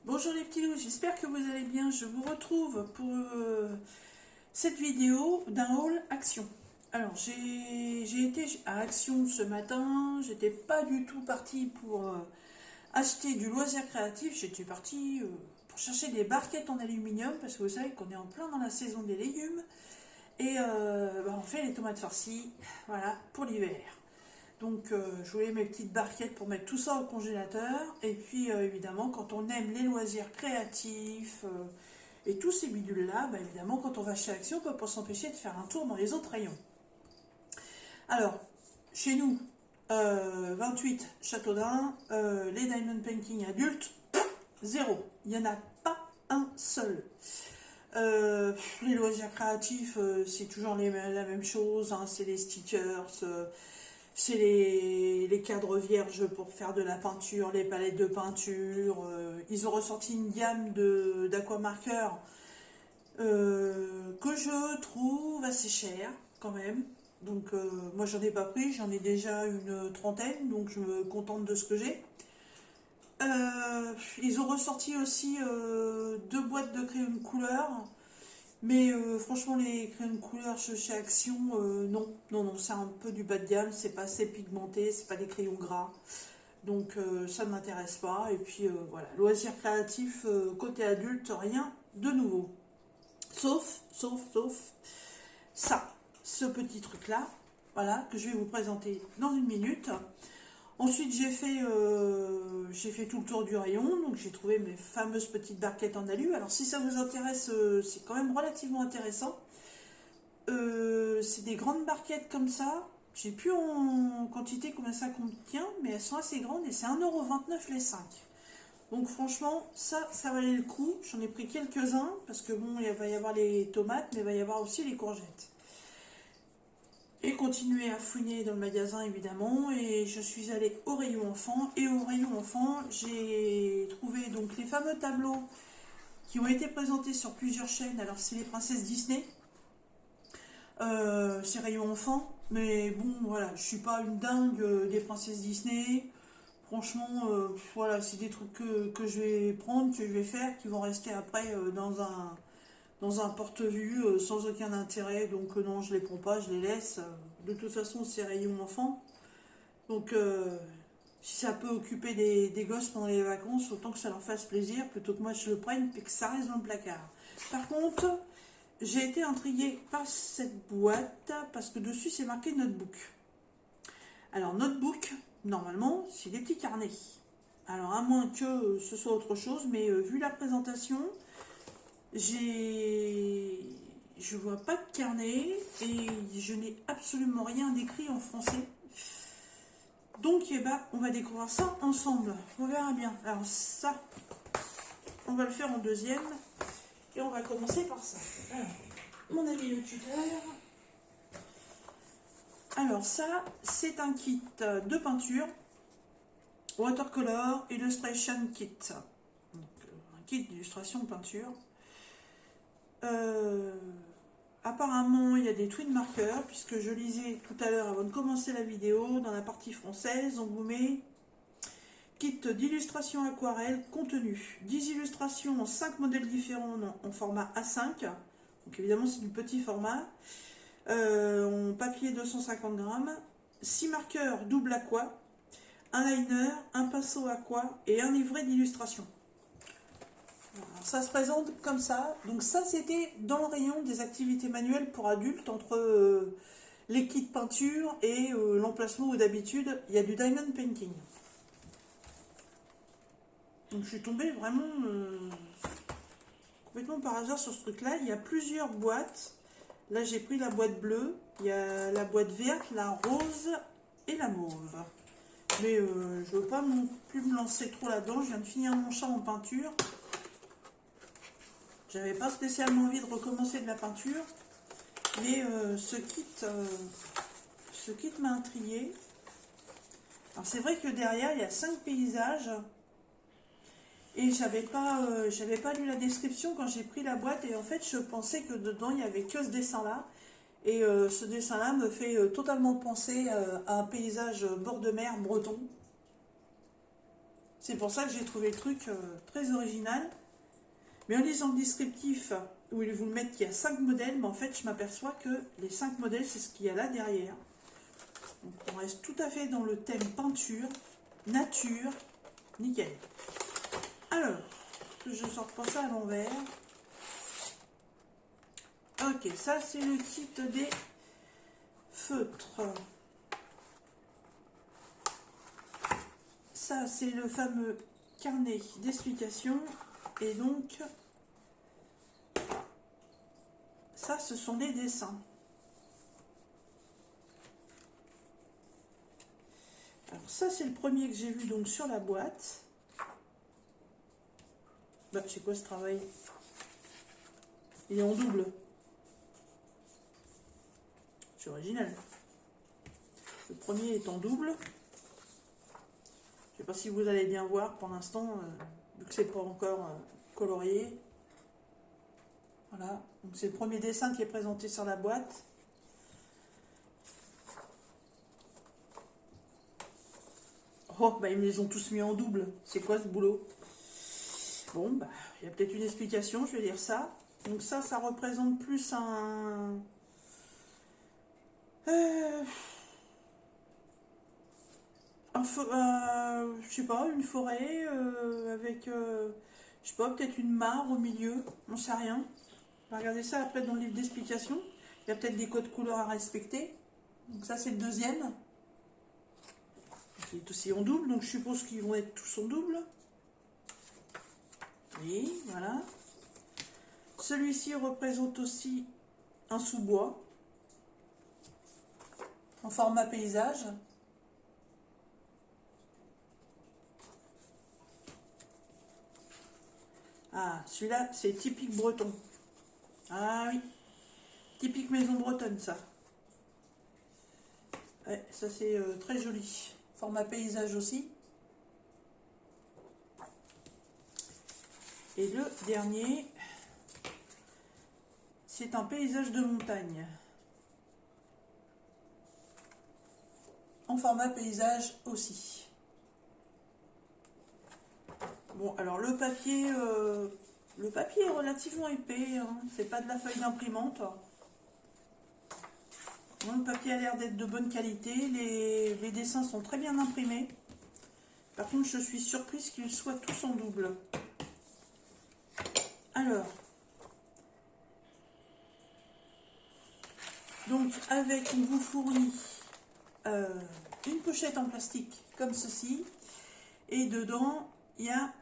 Bonjour les petits loups, j'espère que vous allez bien. Je vous retrouve pour cette vidéo d'un haul Action. Alors j'ai été à Action ce matin, j'étais pas du tout partie pour acheter du loisir créatif, j'étais partie pour chercher des barquettes en aluminium parce que vous savez qu'on est en plein dans la saison des légumes et on fait les tomates farcies, voilà, pour l'hiver. Donc je voulais mes petites barquettes pour mettre tout ça au congélateur. Et puis évidemment, quand on aime les loisirs créatifs et tous ces bidules-là, évidemment, quand on va chez Action, on ne peut pas s'empêcher de faire un tour dans les autres rayons. Alors, chez nous, 28 Châteaudun, les Diamond Painting adultes, zéro. Il n'y en a pas un seul. Les loisirs créatifs, c'est toujours la même chose, hein, c'est les stickers, c'est les cadres vierges pour faire de la peinture, les palettes de peinture. Ils ont ressorti une gamme d'aquamarqueurs que je trouve assez chère quand même. Donc moi j'en ai pas pris, j'en ai déjà une trentaine, donc je me contente de ce que j'ai. Ils ont ressorti aussi 2 boîtes de crayons de couleur. Mais franchement, les crayons de couleur chez Action, non, c'est un peu du bas de gamme, c'est pas assez pigmenté, c'est pas des crayons gras. Donc ça ne m'intéresse pas. Et puis voilà, loisirs créatifs, côté adulte, rien de nouveau. Sauf ça, ce petit truc-là, voilà, que je vais vous présenter dans une minute. Ensuite, j'ai fait tout le tour du rayon, donc j'ai trouvé mes fameuses petites barquettes en alu. Alors, si ça vous intéresse, c'est quand même relativement intéressant. C'est des grandes barquettes comme ça. Je sais plus en quantité combien ça contient, mais elles sont assez grandes et c'est 1,29 € les 5. Donc, franchement, ça valait le coup. J'en ai pris quelques-uns parce que bon, il va y avoir les tomates, mais il va y avoir aussi les courgettes. Et continuer à fouiner dans le magasin évidemment, et je suis allée au rayon enfant, et au rayon enfant j'ai trouvé donc les fameux tableaux qui ont été présentés sur plusieurs chaînes. Alors c'est les princesses Disney, c'est rayon enfant, mais bon voilà, je suis pas une dingue des princesses Disney. Franchement, voilà, c'est des trucs que je vais prendre, que je vais faire, qui vont rester après dans un porte-vue sans aucun intérêt. Donc non, je les prends pas, je les laisse. De toute façon, c'est rayon enfant. Donc si ça peut occuper des gosses pendant les vacances, autant que ça leur fasse plaisir, plutôt que moi je le prenne et que ça reste dans le placard. Par contre, j'ai été intriguée par cette boîte parce que dessus c'est marqué notebook. Alors notebook, normalement, c'est des petits carnets. Alors à moins que ce soit autre chose, mais vu la présentation, je vois pas de carnet et je n'ai absolument rien d'écrit en français. Donc on va découvrir ça ensemble. On verra bien. Alors ça, on va le faire en deuxième. Et on va commencer par ça. Alors, mon ami le tuteur. Alors ça, c'est un kit de peinture. Watercolor Illustration Kit. Donc, un kit d'illustration de peinture. Apparemment, il y a des twin markers, puisque je lisais tout à l'heure avant de commencer la vidéo, dans la partie française, on vous met kit d'illustration aquarelle contenu 10 illustrations en 5 modèles différents en format A5. Donc évidemment, c'est du petit format. En papier 250 grammes. 6 marqueurs double aqua, un liner, un pinceau aqua et un livret d'illustration. Alors, ça se présente comme ça. Donc ça, c'était dans le rayon des activités manuelles pour adultes, entre les kits peinture et l'emplacement où d'habitude il y a du diamond painting. Donc je suis tombée vraiment complètement par hasard sur ce truc là. Il y a plusieurs boîtes. Là j'ai pris la boîte bleue, il y a la boîte verte, la rose et la mauve. Mais je ne veux pas non plus me lancer trop là-dedans. Je viens de finir mon chat en peinture. J'avais pas spécialement envie de recommencer de la peinture, mais ce kit m'a intrigué. Alors c'est vrai que derrière il y a 5 paysages et j'avais pas lu la description quand j'ai pris la boîte, et en fait je pensais que dedans il y avait que ce dessin là, et ce dessin là me fait totalement penser à un paysage bord de mer breton. C'est pour ça que j'ai trouvé le truc très original. Mais en lisant le descriptif, où ils vous le mettent qu'il y a 5 modèles, mais en fait, je m'aperçois que les 5 modèles, c'est ce qu'il y a là derrière. Donc, on reste tout à fait dans le thème peinture, nature, nickel. Alors, je sors pas ça à l'envers. Ok, ça c'est le kit des feutres. Ça c'est le fameux carnet d'explications. Et donc, ça ce sont des dessins. Alors ça c'est le premier que j'ai vu donc sur la boîte. Bah, c'est quoi ce travail? Il est en double. C'est original. Le premier est en double. Je sais pas si vous allez bien voir pour l'instant, vu que c'est pas encore colorié. Voilà, donc c'est le premier dessin qui est présenté sur la boîte. Oh, bah ils me les ont tous mis en double. C'est quoi ce boulot? Bon, bah, il y a peut-être une explication, je vais lire ça. Donc ça représente plus un... je sais pas, une forêt avec, je sais pas, peut-être une mare au milieu, on sait rien. On va regarder ça après dans le livre d'explication. Il y a peut-être des codes couleurs à respecter. Donc ça c'est le deuxième. Qui est aussi en double, donc je suppose qu'ils vont être tous en double. Oui, voilà. Celui-ci représente aussi un sous-bois en format paysage. Ah, celui-là, c'est typique breton. Ah oui, typique maison bretonne, ça. Ouais, ça c'est très joli. Format paysage aussi. Et le dernier, c'est un paysage de montagne. En format paysage aussi. Bon, alors le papier est relativement épais, hein. C'est pas de la feuille d'imprimante. Bon, le papier a l'air d'être de bonne qualité, les dessins sont très bien imprimés. Par contre, je suis surprise qu'ils soient tous en double. Alors, donc avec, on vous fournit une pochette en plastique comme ceci, et dedans, il y a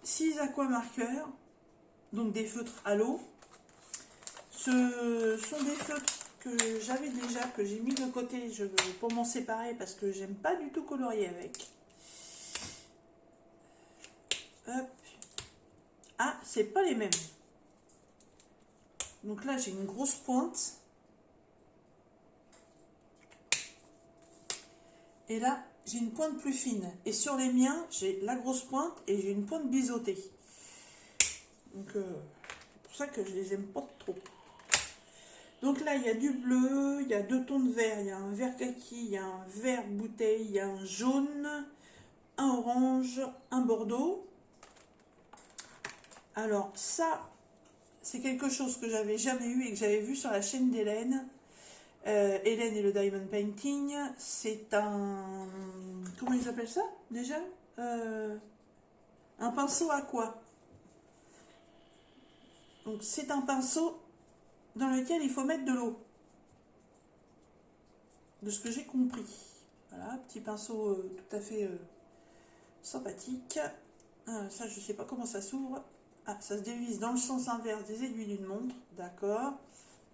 6 aquamarqueurs, donc des feutres à l'eau. Ce sont des feutres que j'avais déjà, que j'ai mis de côté pour m'en séparer parce que j'aime pas du tout colorier avec. Hop. Ah, c'est pas les mêmes. Donc là, j'ai une grosse pointe. Et là, j'ai une pointe plus fine. Et sur les miens, j'ai la grosse pointe et j'ai une pointe biseautée. Donc, c'est pour ça que je les aime pas trop. Donc là, il y a du bleu, il y a 2 tons de vert, il y a un vert kaki, il y a un vert bouteille, il y a un jaune, un orange, un bordeaux. Alors ça, c'est quelque chose que j'avais jamais eu et que j'avais vu sur la chaîne d'Hélène. Hélène et le Diamond Painting, c'est un... Comment ils appellent ça déjà? Un pinceau à quoi? Donc c'est un pinceau dans lequel il faut mettre de l'eau. De ce que j'ai compris. Voilà, petit pinceau tout à fait sympathique. Ça, je ne sais pas comment ça s'ouvre. Ah, ça se dévisse dans le sens inverse des aiguilles d'une montre. D'accord.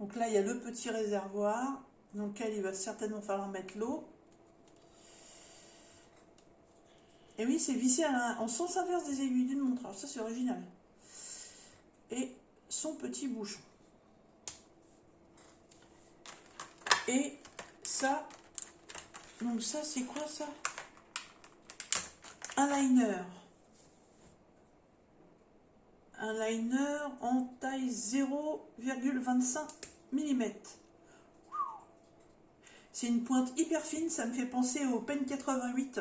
Donc là, il y a le petit réservoir dans lequel il va certainement falloir mettre l'eau. Et oui, c'est vissé en sens inverse des aiguilles d'une montre. Alors ça, c'est original. Et son petit bouchon. Et ça, donc ça, c'est quoi ça? Un liner. Un liner en taille 0,25 mm. C'est une pointe hyper fine, ça me fait penser au Pen 88.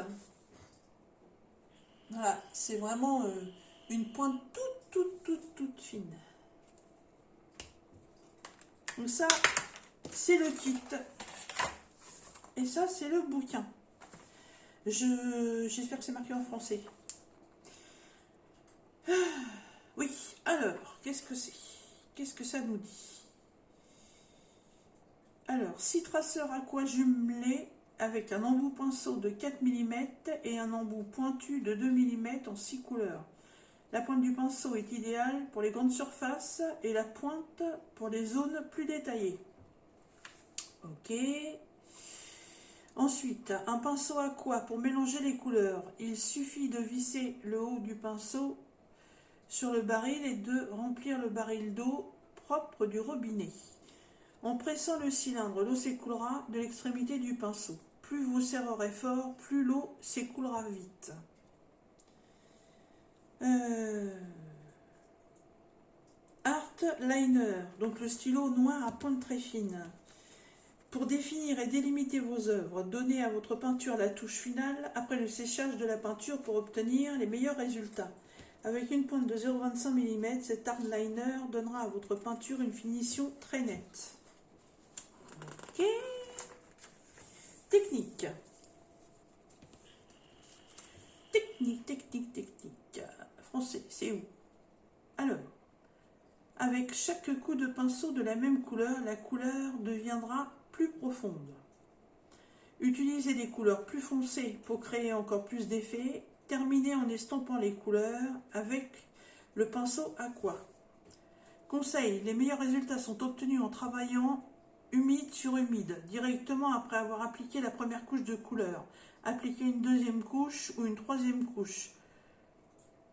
Voilà, c'est vraiment une pointe toute fine. Donc ça, c'est le kit. Et ça, c'est le bouquin. J'espère que c'est marqué en français. Oui, alors, qu'est-ce que c'est? Qu'est-ce que ça nous dit? Alors, 6 traceurs aqua jumelés avec un embout pinceau de 4 mm et un embout pointu de 2 mm en 6 couleurs. La pointe du pinceau est idéale pour les grandes surfaces et la pointe pour les zones plus détaillées. Ok. Ensuite, un pinceau aqua pour mélanger les couleurs. Il suffit de visser le haut du pinceau sur le baril et de remplir le baril d'eau propre du robinet. En pressant le cylindre, l'eau s'écoulera de l'extrémité du pinceau. Plus vous serrerez fort, plus l'eau s'écoulera vite. Art Liner, donc le stylo noir à pointe très fine. Pour définir et délimiter vos œuvres, donnez à votre peinture la touche finale après le séchage de la peinture pour obtenir les meilleurs résultats. Avec une pointe de 0,25 mm, cet art liner donnera à votre peinture une finition très nette. Ok. Technique. Technique. Français, c'est où? Alors, avec chaque coup de pinceau de la même couleur, la couleur deviendra plus profonde. Utilisez des couleurs plus foncées pour créer encore plus d'effets. Terminez en estampant les couleurs avec le pinceau aqua. Conseil, les meilleurs résultats sont obtenus en travaillant humide sur humide, directement après avoir appliqué la première couche de couleur. Appliquez une deuxième couche ou une troisième couche.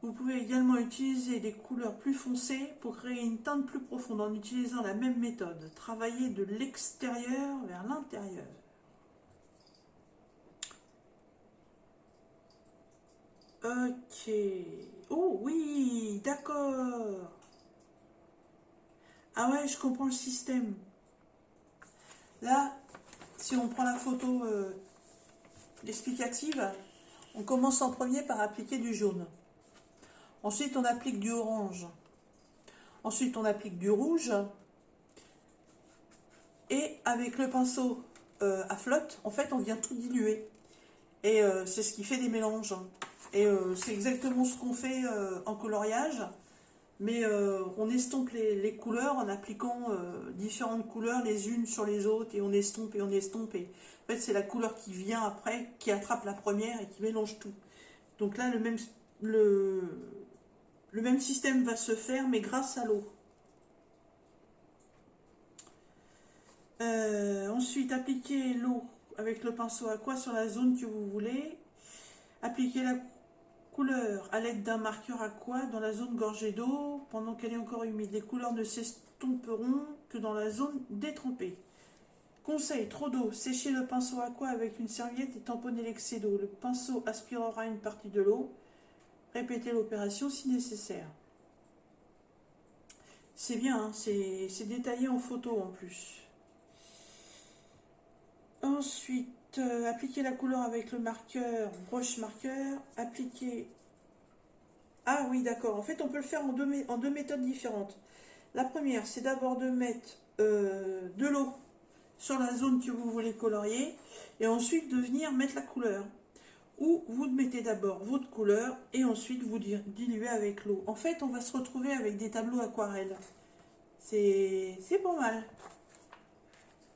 Vous pouvez également utiliser des couleurs plus foncées pour créer une teinte plus profonde en utilisant la même méthode. Travaillez de l'extérieur vers l'intérieur. Ok. Oh oui, d'accord. Ah ouais, je comprends le système. Là, si on prend la photo explicative, on commence en premier par appliquer du jaune. Ensuite, on applique du orange. Ensuite, on applique du rouge. Et avec le pinceau à flotte, en fait, on vient tout diluer. Et c'est ce qui fait des mélanges. Et c'est exactement ce qu'on fait en coloriage. Mais on estompe les couleurs en appliquant différentes couleurs les unes sur les autres. Et on estompe et on estompe. Et en fait, c'est la couleur qui vient après, qui attrape la première et qui mélange tout. Donc là, le même système va se faire, mais grâce à l'eau. Ensuite, appliquez l'eau avec le pinceau aqua sur la zone que vous voulez. Appliquez la couleur à l'aide d'un marqueur aqua dans la zone gorgée d'eau pendant qu'elle est encore humide. Les couleurs ne s'estomperont que dans la zone détrempée. Conseil, trop d'eau. Séchez le pinceau aqua avec une serviette et tamponnez l'excès d'eau. Le pinceau aspirera une partie de l'eau. Répétez l'opération si nécessaire. C'est bien, hein, c'est détaillé en photo en plus. Ensuite, appliquer la couleur avec le marqueur, brush marqueur, appliquer... Ah oui, d'accord. En fait, on peut le faire en deux méthodes différentes. La première, c'est d'abord de mettre de l'eau sur la zone que vous voulez colorier et ensuite de venir mettre la couleur. Ou vous mettez d'abord votre couleur et ensuite vous diluez avec l'eau. En fait, on va se retrouver avec des tableaux aquarelles. C'est pas mal.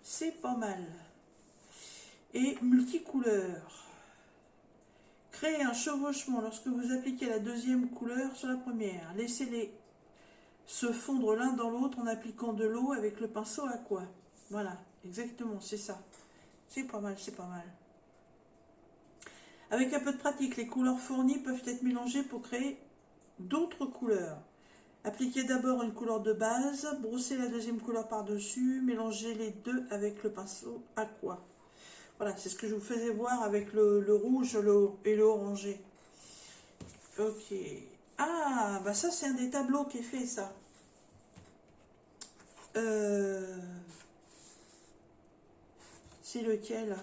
C'est pas mal. Et multicouleur. Créez un chevauchement lorsque vous appliquez la deuxième couleur sur la première. Laissez-les se fondre l'un dans l'autre en appliquant de l'eau avec le pinceau aqua. Voilà, exactement, c'est ça. C'est pas mal, c'est pas mal. Avec un peu de pratique, les couleurs fournies peuvent être mélangées pour créer d'autres couleurs. Appliquez d'abord une couleur de base, brossez la deuxième couleur par-dessus, mélangez les deux avec le pinceau aqua. Voilà, c'est ce que je vous faisais voir avec le rouge et le orangé. Ok. Ah, bah ça c'est un des tableaux qui est fait, ça. C'est lequel?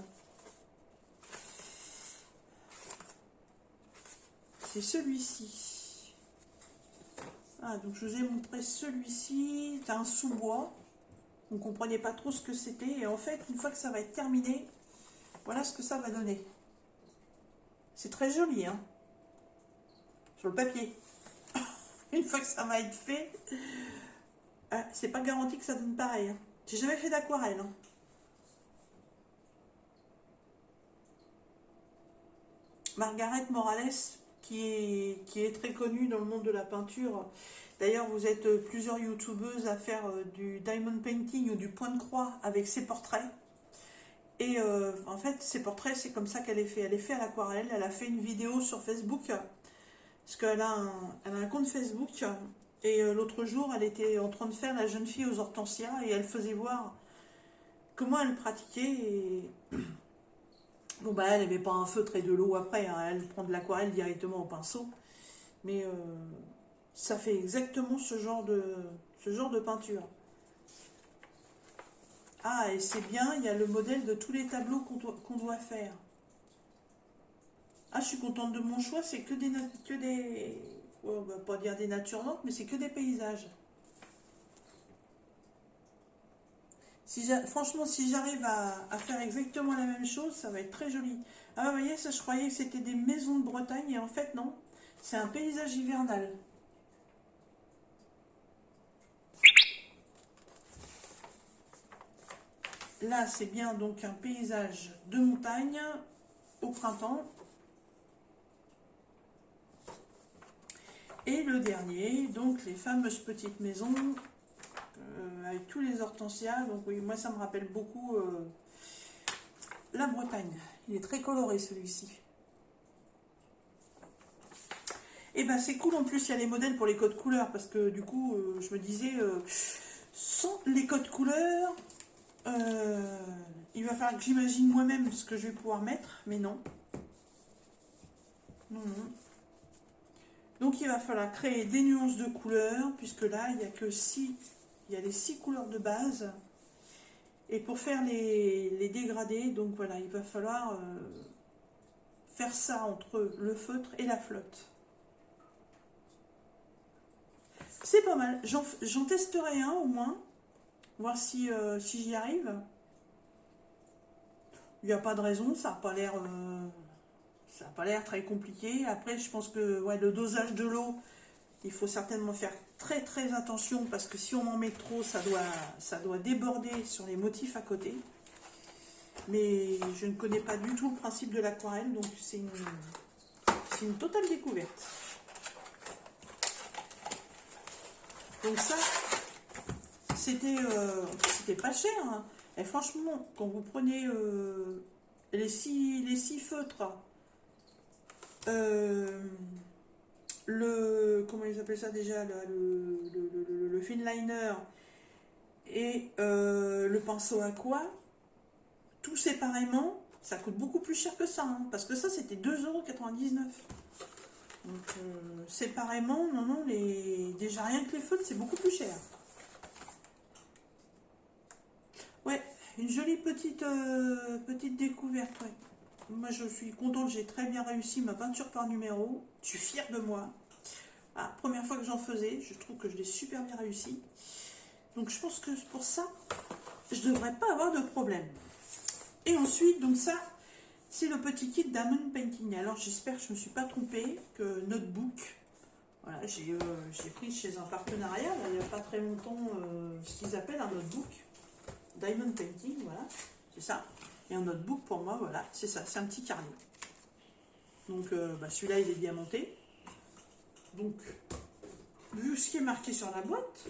c'est celui-ci. Ah, donc je vous ai montré celui-ci. C'est un sous-bois. On ne comprenait pas trop ce que c'était. Et en fait, une fois que ça va être terminé, voilà ce que ça va donner. C'est très joli, hein, sur le papier. Une fois que ça va être fait, c'est pas garanti que ça donne pareil. Hein. J'ai jamais fait d'aquarelle. Hein. Margaret Morales, qui est très connue dans le monde de la peinture. D'ailleurs, vous êtes plusieurs youtubeuses à faire du diamond painting ou du point de croix avec ses portraits. Et en fait, ces portraits, c'est comme ça qu'elle est fait. Elle est faite à l'aquarelle. Elle a fait une vidéo sur Facebook, parce qu'elle a un compte Facebook. Et l'autre jour, elle était en train de faire la jeune fille aux hortensias et elle faisait voir comment elle pratiquait. Et bon, bah, elle n'avait pas un feutre et de l'eau après. Hein. Elle prend de l'aquarelle directement au pinceau. Mais ça fait exactement ce genre de peinture. Ah, et c'est bien, il y a le modèle de tous les tableaux qu'on doit faire. Ah, je suis contente de mon choix, c'est que des on va pas dire des natures mortes, mais c'est que des paysages. Franchement, si j'arrive à faire exactement la même chose, ça va être très joli. Ah, vous voyez, ça, je croyais que c'était des maisons de Bretagne, et en fait, non. C'est un paysage hivernal. Là, c'est bien donc un paysage de montagne au printemps. Et le dernier, donc les fameuses petites maisons avec tous les hortensias. Donc oui, moi ça me rappelle beaucoup la Bretagne. Il est très coloré celui-ci. Et ben c'est cool, en plus il y a les modèles pour les codes couleurs, parce que du coup je me disais, sans les codes couleurs, il va falloir que j'imagine moi-même ce que je vais pouvoir mettre, mais non. Non, non. Donc il va falloir créer des nuances de couleurs, puisque là il n'y a que 6, il y a les 6 couleurs de base. Et pour faire les dégradés, donc voilà, il va falloir faire ça entre le feutre et la flotte. C'est pas mal, j'en testerai un au moins, voir si j'y arrive. Il n'y a pas de raison, ça n'a pas l'air très compliqué. Après, je pense que ouais, le dosage de l'eau, il faut certainement faire très très attention, parce que si on en met trop, ça doit déborder sur les motifs à côté. Mais je ne connais pas du tout le principe de l'aquarelle, donc c'est une totale découverte. Donc ça, c'était pas cher. Hein. Et franchement, quand vous prenez les six feutres, comment ils appellent ça déjà, le finliner et le pinceau aqua, tout séparément, ça coûte beaucoup plus cher que ça, hein, parce que ça c'était 2,99 €. Donc séparément, non, déjà rien que les feutres, c'est beaucoup plus cher. Ouais, une jolie petite découverte, ouais. Moi je suis contente, j'ai très bien réussi ma peinture par numéro, je suis fière de moi. Ah, première fois que j'en faisais, je trouve que je l'ai super bien réussi. Donc je pense que pour ça, je ne devrais pas avoir de problème. Et ensuite, donc ça, c'est le petit kit Diamond Painting. Alors j'espère que je ne me suis pas trompée, que Notebook, voilà, j'ai pris chez un partenariat, là, il n'y a pas très longtemps, ce qu'ils appellent un notebook. Diamond Painting, voilà, c'est ça. Et un notebook pour moi, voilà, c'est ça, c'est un petit carnet. Donc celui-là, il est diamanté. Donc, vu ce qui est marqué sur la boîte,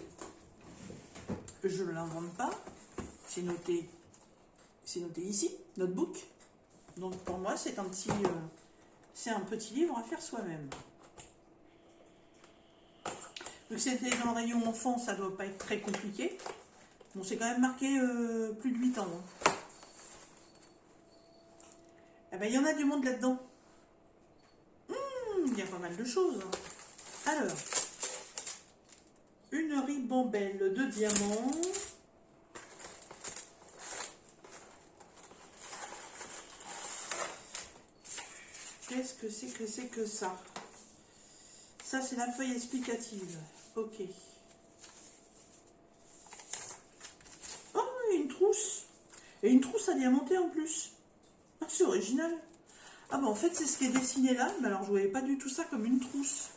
je ne l'invente pas, c'est noté ici, notebook. Donc pour moi, c'est un petit livre à faire soi-même. Donc c'était dans le rayon enfant, ça ne doit pas être très compliqué. Bon, c'est quand même marqué plus de 8 ans. Hein. Eh ben, il y en a du monde là-dedans. Il y a pas mal de choses. Alors, une ribambelle de diamants. Qu'est-ce que c'est que ça? Ça, c'est la feuille explicative. Ok. Oh, une trousse. Et une trousse à diamanter en plus. Ah, c'est original. Ah, bah en fait, c'est ce qui est dessiné là. Mais alors, je voyais pas du tout ça comme une trousse.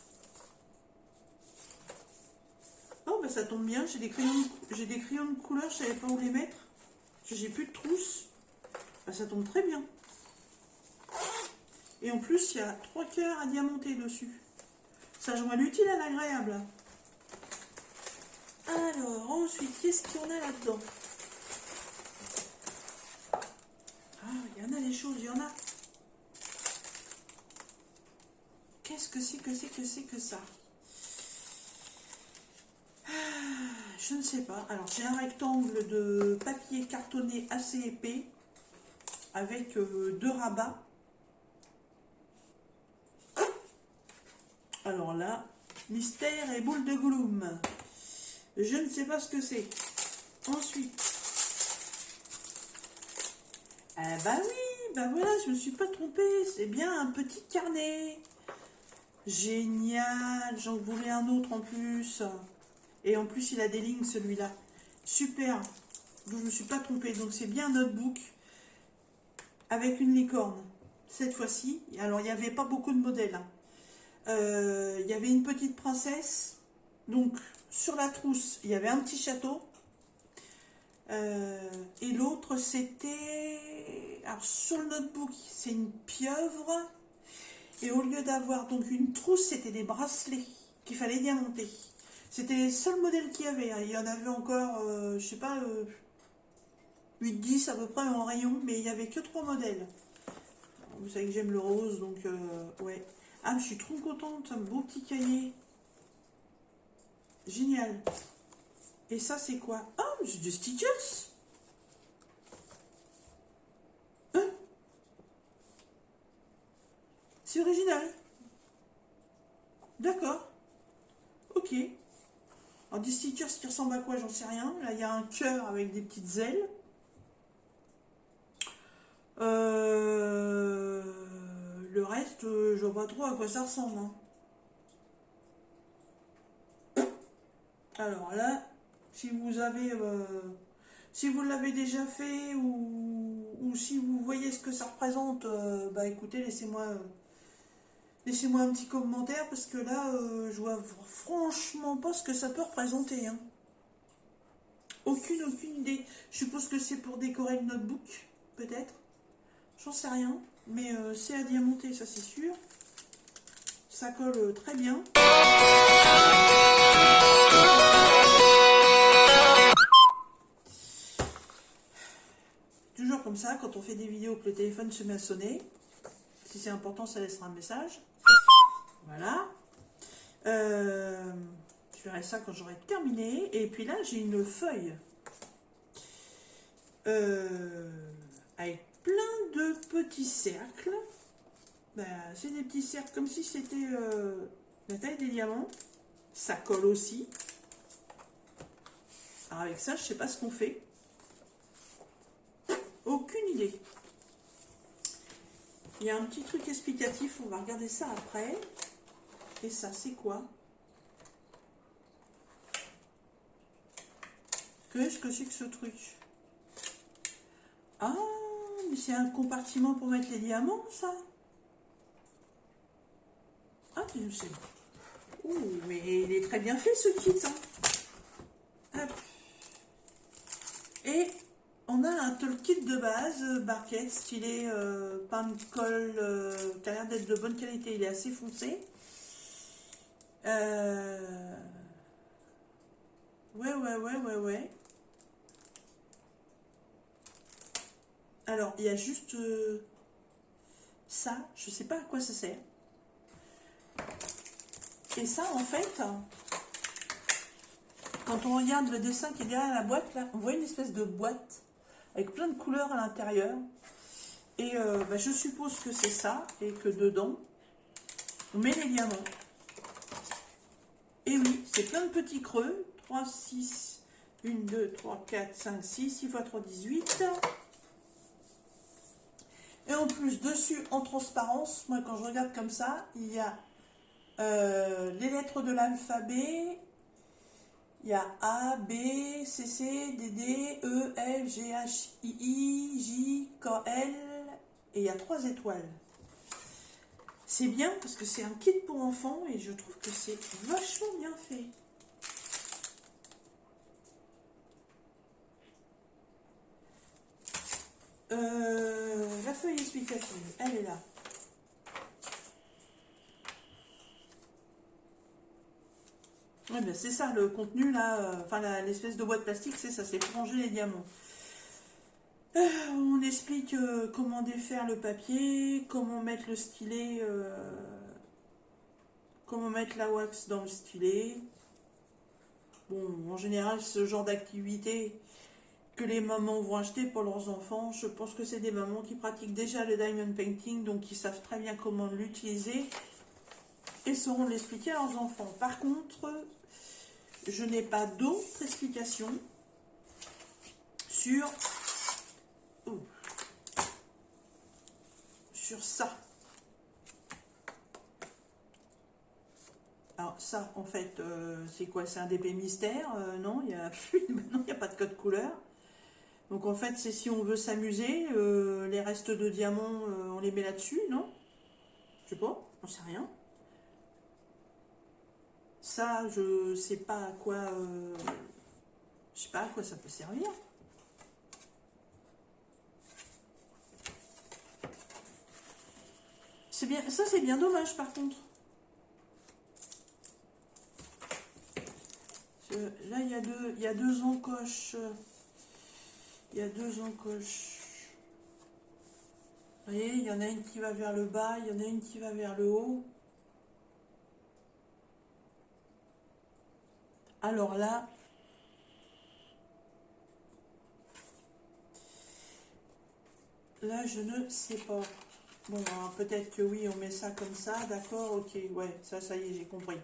Oh, bah ça tombe bien. J'ai des crayons de couleur. Je savais pas où les mettre. J'ai plus de trousse. Bah, ça tombe très bien. Et en plus, il y a 3 cœurs à diamanter dessus. Ça joint l'utile à l'agréable. Alors, ensuite, qu'est-ce qu'il y en a là-dedans? Ah, il y en a des choses, il y en a. Qu'est-ce que c'est que ça? Je ne sais pas. Alors, j'ai un rectangle de papier cartonné assez épais avec 2 rabats. Alors là, mystère et boule de Gollum. Je ne sais pas ce que c'est. Ensuite. Ah bah oui, bah voilà, je me suis pas trompée. C'est bien un petit carnet. Génial, j'en voulais un autre en plus. Et en plus, il a des lignes celui-là. Super. Donc, je me suis pas trompée. Donc c'est bien un notebook avec une licorne. Cette fois-ci. Alors, il n'y avait pas beaucoup de modèles. Hein. Il y avait une petite princesse. Donc, sur la trousse, il y avait un petit château. Et l'autre, c'était... Alors, sur le notebook, c'est une pieuvre. Et au lieu d'avoir donc une trousse, c'était des bracelets qu'il fallait diamanter. C'était les seuls modèles qu'il y avait. Hein. Il y en avait encore, je sais pas, 8-10 à peu près en rayon. Mais il n'y avait que 3 modèles. Vous savez que j'aime le rose, donc ouais. Ah, je suis trop contente, un beau petit cahier. Génial. Et ça, c'est quoi? Ah, c'est des stickers. Hein? C'est original. D'accord. Ok. Alors, des stickers qui ressemblent à quoi? J'en sais rien. Là, il y a un cœur avec des petites ailes. Le reste, je vois pas trop à quoi ça ressemble. Hein. Alors là, si vous avez... si vous l'avez déjà fait ou si vous voyez ce que ça représente, bah écoutez, laissez-moi un petit commentaire parce que là, je vois franchement pas ce que ça peut représenter. Hein. Aucune idée. Je suppose que c'est pour décorer le notebook, peut-être. J'en sais rien, mais c'est à diamanter, ça c'est sûr. Ça colle très bien. Toujours comme ça, quand on fait des vidéos que le téléphone se met à sonner. Si c'est important, ça laissera un message. Voilà. Je verrai ça quand j'aurai terminé. Et puis là, j'ai une feuille. Avec plein de petits cercles. Ben, c'est des petits cercles comme si c'était la taille des diamants. Ça colle aussi. Alors avec ça, je ne sais pas ce qu'on fait. Aucune idée. Il y a un petit truc explicatif, on va regarder ça après. Et ça, c'est quoi? Qu'est-ce que c'est que ce truc? Ah, mais c'est un compartiment pour mettre les diamants, ça? Ah, je sais. Ouh, mais il est très bien fait, ce kit, hein. Hop. Et on a un toolkit de base, barquette, stylé, pain de colle, qui a l'air d'être de bonne qualité, il est assez foncé. Ouais. Alors, il y a juste ça, je sais pas à quoi ça sert. Et ça, en fait, quand on regarde le dessin qui est derrière la boîte, là, on voit une espèce de boîte avec plein de couleurs à l'intérieur. Et bah, je suppose que c'est ça, et que dedans, on met les diamants. Et oui, c'est plein de petits creux. 3, 6, 1, 2, 3, 4, 5, 6, 6 x 3, 18. Et en plus, dessus, en transparence, moi quand je regarde comme ça, il y a Les lettres de l'alphabet, il y a A, B, C, C, D, D, E, F, G, H, I, J, K, L, et il y a 3 étoiles. C'est bien parce que c'est un kit pour enfants et je trouve que c'est vachement bien fait. La feuille explicative, elle est là. Ouais, ben c'est ça le contenu là, enfin l'espèce de boîte plastique, c'est ça, c'est pour ranger les diamants. On explique comment défaire le papier, comment mettre le stylet, comment mettre la wax dans le stylet. Bon, en général, ce genre d'activité que les mamans vont acheter pour leurs enfants, je pense que c'est des mamans qui pratiquent déjà le diamond painting, donc qui savent très bien comment l'utiliser et sauront l'expliquer à leurs enfants. Par contre, je n'ai pas d'autres explications sur ça. Alors ça, en fait, c'est quoi? C'est un DP mystère? Non, il n'y a plus, maintenant il n'y a pas de code couleur. Donc en fait, c'est si on veut s'amuser, les restes de diamants, on les met là-dessus, non? Je sais pas, j'en sais rien. Ça, je sais pas à quoi, je sais pas à quoi ça peut servir. C'est bien, ça c'est bien dommage par contre. Là, il y a deux encoches. Il y a deux encoches. Vous voyez, il y en a une qui va vers le bas, il y en a une qui va vers le haut. Alors là, je ne sais pas. Bon, peut-être que oui, on met ça comme ça, d'accord, ok, ouais, ça y est, j'ai compris.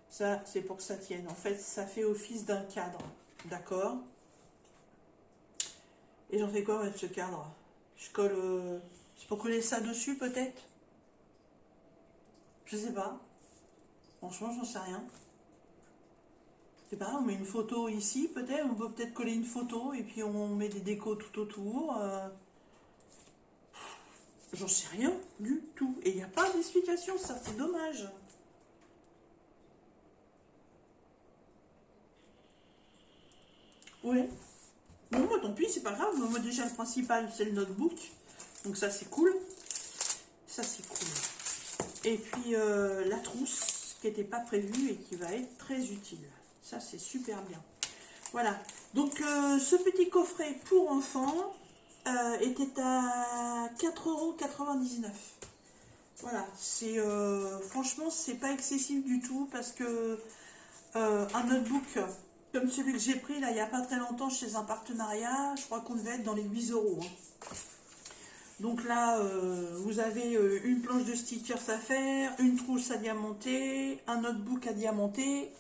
Ça, c'est pour que ça tienne. En fait, ça fait office d'un cadre, d'accord. Et j'en fais quoi avec ce cadre? Je colle... c'est pour coller ça dessus, peut-être? Je sais pas. Franchement, j'en sais rien. C'est pas grave, on met une photo ici, peut-être. On peut peut-être coller une photo et puis on met des décos tout autour. J'en sais rien du tout. Et il n'y a pas d'explication, ça, c'est dommage. Ouais. Bon, moi, tant pis, c'est pas grave. Moi, déjà, le principal, c'est le notebook. Donc ça, c'est cool. Ça, c'est cool. Et puis, la trousse, qui n'était pas prévue et qui va être très utile. Ça, c'est super bien. Voilà. Donc, ce petit coffret pour enfants était à 4,99 €. Voilà. C'est franchement, c'est pas excessif du tout parce que un notebook comme celui que j'ai pris là il n'y a pas très longtemps chez un partenariat, je crois qu'on devait être dans les 8 €. Hein. Donc là, vous avez une planche de stickers à faire, une trousse à diamanter, un notebook à diamanter.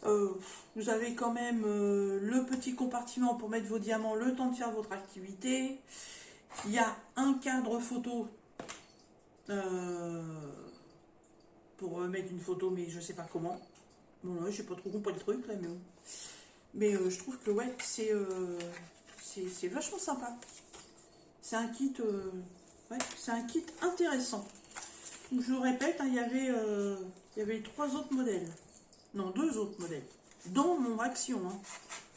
Vous avez quand même le petit compartiment pour mettre vos diamants le temps de faire votre activité. Il y a un cadre photo pour mettre une photo, mais je sais pas comment. Bon, là, j'ai pas trop compris le truc là, mais bon. Mais je trouve que ouais, c'est vachement sympa. C'est un kit, ouais, c'est un kit intéressant. Donc, je vous répète, hein, il y avait 3 autres modèles. Non, 2 autres modèles. Dont mon Action. Hein.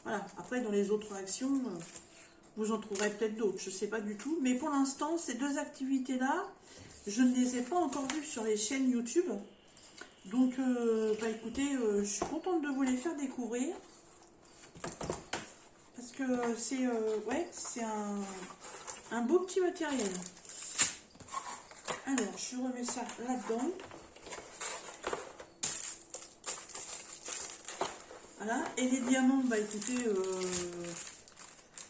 Voilà. Après, dans les autres actions, vous en trouverez peut-être d'autres. Je ne sais pas du tout. Mais pour l'instant, ces 2 activités-là, je ne les ai pas encore vues sur les chaînes YouTube. Donc, bah écoutez, je suis contente de vous les faire découvrir. Parce que c'est ouais, c'est un beau petit matériel. Alors, je remets ça là-dedans. Voilà. Et les diamants, bah écoutez,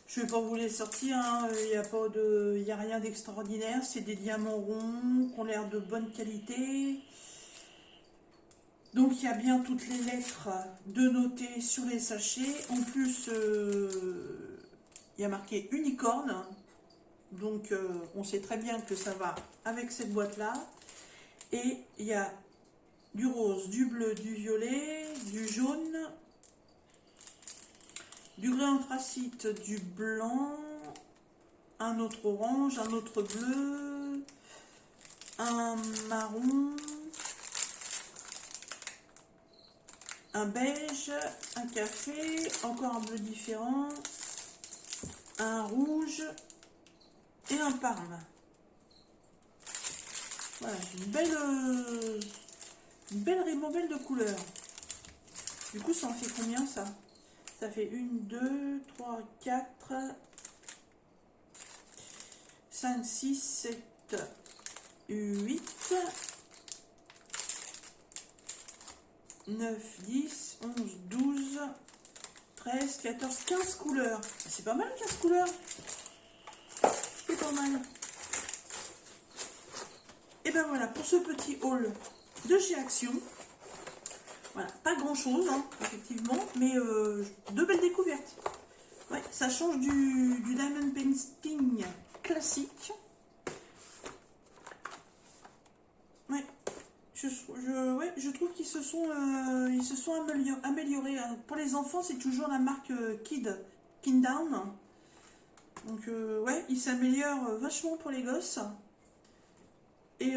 je ne vais pas vous les sortir. Il n'y a rien d'extraordinaire. C'est des diamants ronds qui ont l'air de bonne qualité. Donc, il y a bien toutes les lettres de noter sur les sachets. En plus, il y a marqué unicorne. Donc, on sait très bien que ça va avec cette boîte-là. Et il y a du rose, du bleu, du violet, du jaune, du gris anthracite, du blanc, un autre orange, un autre bleu, un marron, un beige, un café, encore un bleu différent, un rouge et un parme. Voilà, une belle ribambelle de couleurs. Du coup, ça en fait combien ça? Ça fait 1, 2, 3, 4, 5, 6, 7, 8, 9, 10, 11, 12, 13, 14, 15 couleurs. C'est pas mal 15 couleurs. C'est pas mal. Et ben voilà, pour ce petit haul de chez Action. Voilà, pas grand chose, hein, effectivement, mais deux belles découvertes. Ouais, ça change du Diamond Painting classique. Ouais, je trouve qu'ils se sont améliorés. Pour les enfants, c'est toujours la marque Kindown. Donc, ouais, ils s'améliorent vachement pour les gosses. Et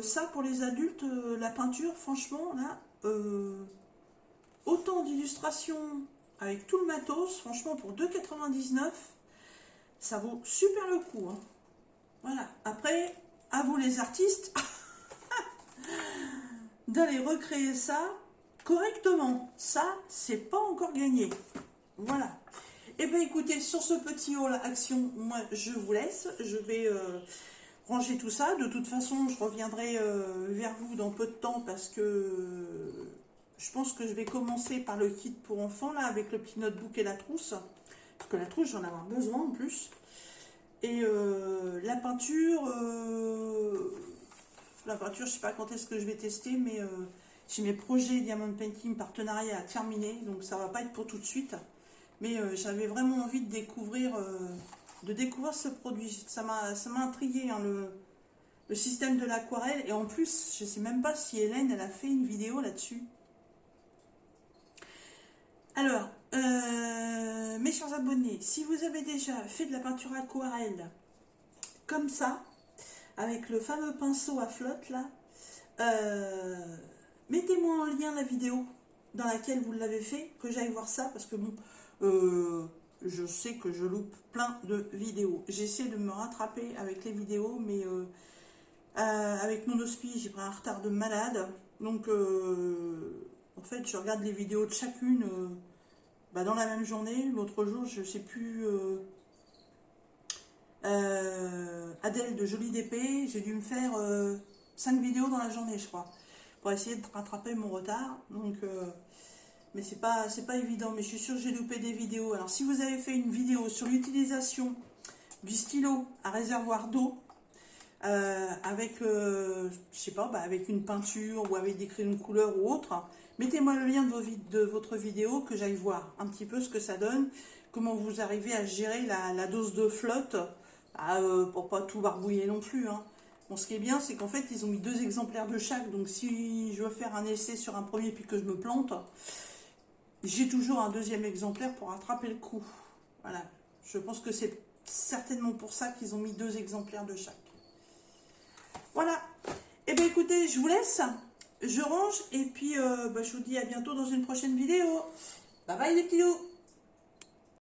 ça, pour les adultes, la peinture, franchement, là, autant d'illustrations avec tout le matos, franchement, pour 2,99 €, ça vaut super le coup. Hein. Voilà. Après, à vous les artistes, d'aller recréer ça correctement. Ça, c'est pas encore gagné. Voilà. Et bien, écoutez, sur ce petit haul Action, moi, je vous laisse. Je vais ranger tout ça. De toute façon, je reviendrai vers vous dans peu de temps parce que je pense que je vais commencer par le kit pour enfants, là, avec le petit notebook et la trousse. Parce que la trousse, j'en ai besoin en plus. Et la peinture, je sais pas quand est-ce que je vais tester, mais j'ai mes projets Diamond Painting partenariat à terminer, donc ça va pas être pour tout de suite. Mais j'avais vraiment envie de découvrir ce produit. Ça m'a intrigué, hein, le système de l'aquarelle. Et en plus, je sais même pas si Hélène, elle a fait une vidéo là-dessus. Alors, mes chers abonnés, si vous avez déjà fait de la peinture aquarelle comme ça, avec le fameux pinceau à flotte là, mettez-moi en lien la vidéo dans laquelle vous l'avez fait, que j'aille voir ça, parce que bon, je sais que je loupe plein de vidéos. J'essaie de me rattraper avec les vidéos, mais avec mon hospice, j'ai pris un retard de malade. Donc, en fait, je regarde les vidéos de chacune dans la même journée. L'autre jour, je sais plus... Adèle de Jolie d'épée, j'ai dû me faire 5 vidéos dans la journée, je crois, pour essayer de rattraper mon retard. Donc, mais c'est pas évident, mais je suis sûre que j'ai loupé des vidéos. Alors, si vous avez fait une vidéo sur l'utilisation du stylo à réservoir d'eau, avec, je sais pas, avec une peinture ou avec des crayons de couleur ou autre, mettez-moi le lien de votre vidéo, que j'aille voir un petit peu ce que ça donne, comment vous arrivez à gérer la dose de flotte, pour pas tout barbouiller non plus. Hein. Bon, ce qui est bien, c'est qu'en fait, ils ont mis 2 exemplaires de chaque, donc si je veux faire un essai sur un premier puis que je me plante, j'ai toujours un deuxième exemplaire pour rattraper le coup. Voilà, je pense que c'est certainement pour ça qu'ils ont mis 2 exemplaires de chaque. Voilà, et bien écoutez, je vous laisse, je range, et puis je vous dis à bientôt dans une prochaine vidéo. Bye bye les petits loups.